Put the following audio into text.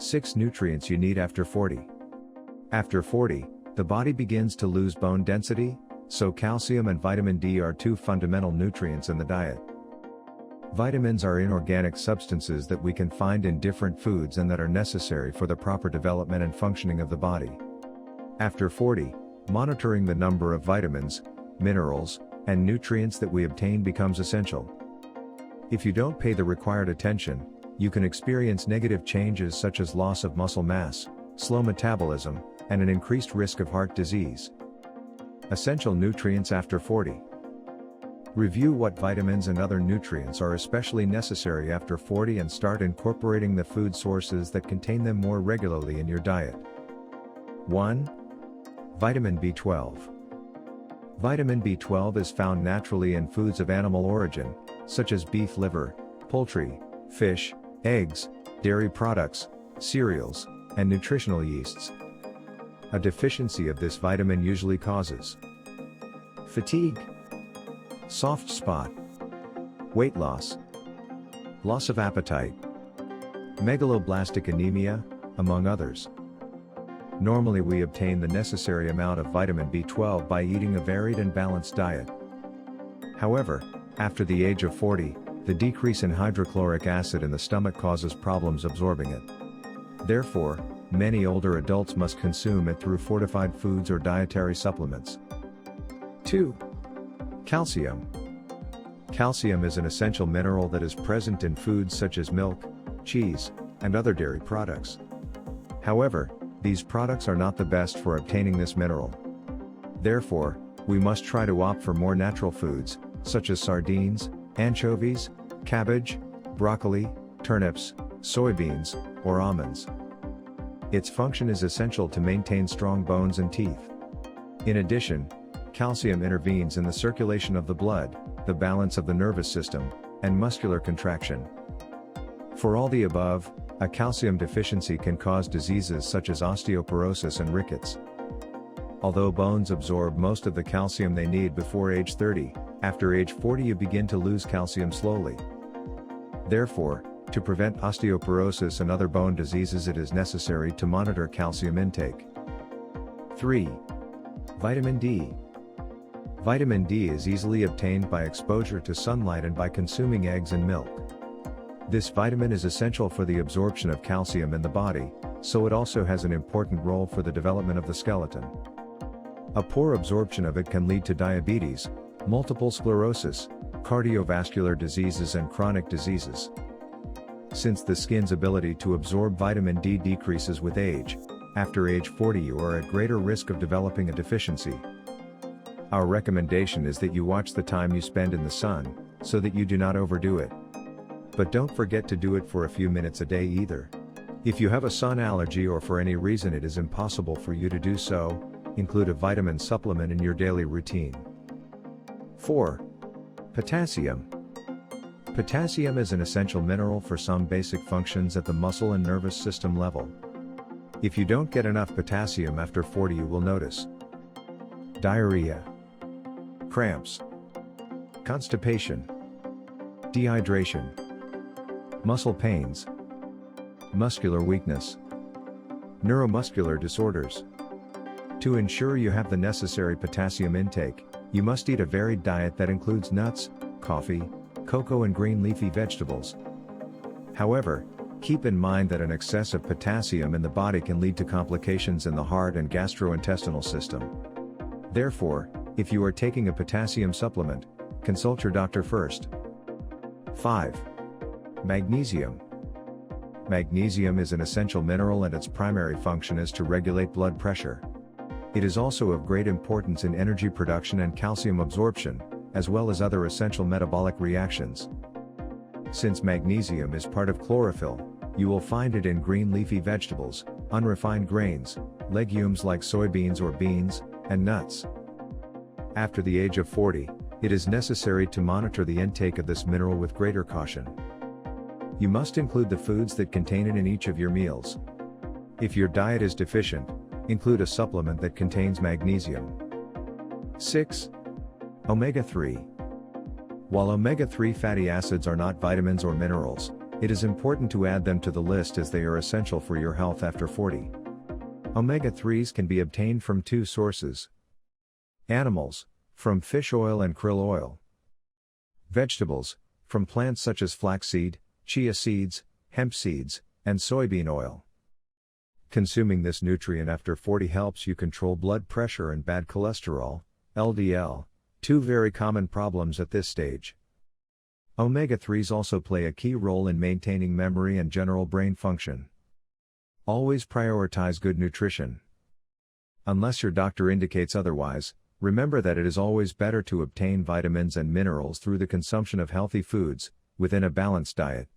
6 nutrients you need after 40. After 40, the body begins to lose bone density, so calcium and vitamin D are 2 fundamental nutrients in the diet. Vitamins are inorganic substances that we can find in different foods and that are necessary for the proper development and functioning of the body. After 40, monitoring the number of vitamins, minerals, and nutrients that we obtain becomes essential. If you don't pay the required attention, you can experience negative changes such as loss of muscle mass, slow metabolism, and an increased risk of heart disease. Essential nutrients after 40. Review what vitamins and other nutrients are especially necessary after 40 and start incorporating the food sources that contain them more regularly in your diet. 1. Vitamin B12. Vitamin B12 is found naturally in foods of animal origin, such as beef liver, poultry, fish, eggs, dairy products, cereals, and nutritional yeasts. A deficiency of this vitamin usually causes fatigue, soft spot, weight loss, loss of appetite, megaloblastic anemia, among others. Normally we obtain the necessary amount of vitamin B12 by eating a varied and balanced diet. However, after the age of 40, the decrease in hydrochloric acid in the stomach causes problems absorbing it. Therefore, many older adults must consume it through fortified foods or dietary supplements. 2. Calcium. Calcium is an essential mineral that is present in foods such as milk, cheese, and other dairy products. However, these products are not the best for obtaining this mineral. Therefore, we must try to opt for more natural foods, such as sardines, anchovies, cabbage, broccoli, turnips, soybeans, or almonds. Its function is essential to maintain strong bones and teeth. In addition, calcium intervenes in the circulation of the blood, the balance of the nervous system, and muscular contraction. For all the above, a calcium deficiency can cause diseases such as osteoporosis and rickets. Although bones absorb most of the calcium they need before age 30, after age 40 you begin to lose calcium slowly. Therefore, to prevent osteoporosis and other bone diseases it is necessary to monitor calcium intake. 3. Vitamin D. Vitamin D is easily obtained by exposure to sunlight and by consuming eggs and milk. This vitamin is essential for the absorption of calcium in the body, so it also has an important role for the development of the skeleton. A poor absorption of it can lead to diabetes, multiple sclerosis, cardiovascular diseases and chronic diseases. Since the skin's ability to absorb vitamin D decreases with age, after age 40 you are at greater risk of developing a deficiency. Our recommendation is that you watch the time you spend in the sun, so that you do not overdo it. But don't forget to do it for a few minutes a day either. If you have a sun allergy or for any reason it is impossible for you to do so, include a vitamin supplement in your daily routine. 4. Potassium. Potassium is an essential mineral for some basic functions at the muscle and nervous system level. If you don't get enough potassium after 40 you will notice diarrhea, cramps, constipation, dehydration, muscle pains, muscular weakness, neuromuscular disorders. To ensure you have the necessary potassium intake, you must eat a varied diet that includes nuts, coffee, cocoa and green leafy vegetables. However, keep in mind that an excess of potassium in the body can lead to complications in the heart and gastrointestinal system. Therefore, if you are taking a potassium supplement, consult your doctor first. 5. Magnesium. Magnesium is an essential mineral and its primary function is to regulate blood pressure. It is also of great importance in energy production and calcium absorption, as well as other essential metabolic reactions. Since magnesium is part of chlorophyll, you will find it in green leafy vegetables, unrefined grains, legumes like soybeans or beans, and nuts. After the age of 40, it is necessary to monitor the intake of this mineral with greater caution. You must include the foods that contain it in each of your meals. If your diet is deficient, include a supplement that contains magnesium. 6. Omega-3. While omega-3 fatty acids are not vitamins or minerals, It is important to add them to the list as they are essential for your health after 40. Omega-3s can be obtained from two sources. Animals, from fish oil and krill oil. Vegetables, from plants such as flaxseed, chia seeds, hemp seeds, and soybean oil. Consuming this nutrient after 40 helps you control blood pressure and bad cholesterol, LDL, two very common problems at this stage. Omega-3s also play a key role in maintaining memory and general brain function. Always prioritize good nutrition. Unless your doctor indicates otherwise, remember that it is always better to obtain vitamins and minerals through the consumption of healthy foods, within a balanced diet.